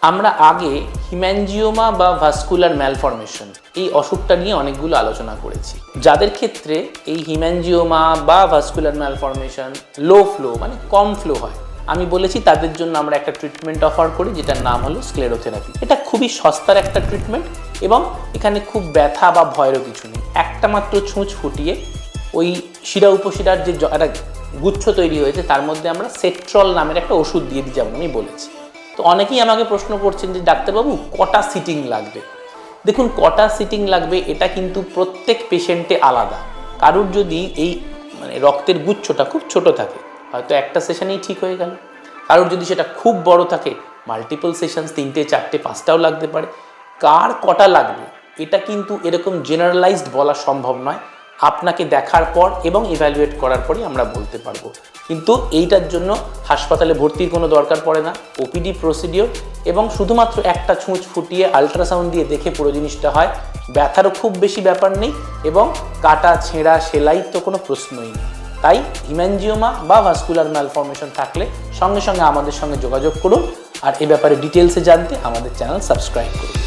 আমরা আগে হিম্যানজিওমা বা ভাস্কুলার ম্যালফরমেশন এই অসুখটা নিয়ে অনেকগুলো আলোচনা করেছি। যাদের ক্ষেত্রে এই হিম্যানজিওমা বা ভাস্কুলার ম্যালফরমেশন লো ফ্লো মানে কম ফ্লো হয়, আমি বলেছি তাদের জন্য আমরা একটা ট্রিটমেন্ট অফার করি যেটার নাম হলো স্ক্লেরোথেরাপি। এটা খুবই সস্তার একটা ট্রিটমেন্ট এবং এখানে খুব ব্যথা বা ভয়েরও কিছু নেই। একটা মাত্র ছুঁচ ফুটিয়ে ওই শিরা উপশিরার যে একটা গুচ্ছ তৈরি হয়েছে তার মধ্যে আমরা সেট্রল নামের একটা ওষুধ দিয়ে দিই, যেমন আমি বলেছি। তো অনেকেই আমাকে প্রশ্ন করছেন যে ডাক্তারবাবু কটা সিটিং লাগবে। দেখুন, কটা সিটিং লাগবে এটা কিন্তু প্রত্যেক পেশেন্টে আলাদা। কারুর যদি এই রক্তের গুচ্ছটা খুব ছোট থাকে, হয়তো একটা সেশনেই ঠিক হয়ে গেল। কারোর যদি সেটা খুব বড় থাকে, মাল্টিপল সেশনস 3টে 4টে 5টাও লাগতে পারে। কার কটা লাগবে এটা কিন্তু এরকম জেনারেলাইজড বলা সম্ভব নয়। আপনাকে দেখার পর এবং ইভ্যালুয়েট করার পরই আমরা বলতে পারবো। কিন্তু এইটার জন্য হাসপাতালে ভর্তির কোনো দরকার পড়ে না। ওপিডি প্রসিডিওর এবং শুধুমাত্র একটা ছুঁচ ফুটিয়ে আলট্রাসাউন্ড দিয়ে দেখে পুরো জিনিসটা হয়। ব্যথারও খুব বেশি ব্যাপার নেই এবং কাটা ছেঁড়া সেলাই তো কোনো প্রশ্নই নেই। তাই হিম্যানজিওমা বা ভাস্কুলার ম্যালফরমেশন থাকলে সঙ্গে সঙ্গে আমাদের সঙ্গে যোগাযোগ করুন। আর এ ব্যাপারে ডিটেলসে জানতে আমাদের চ্যানেল সাবস্ক্রাইব করুন।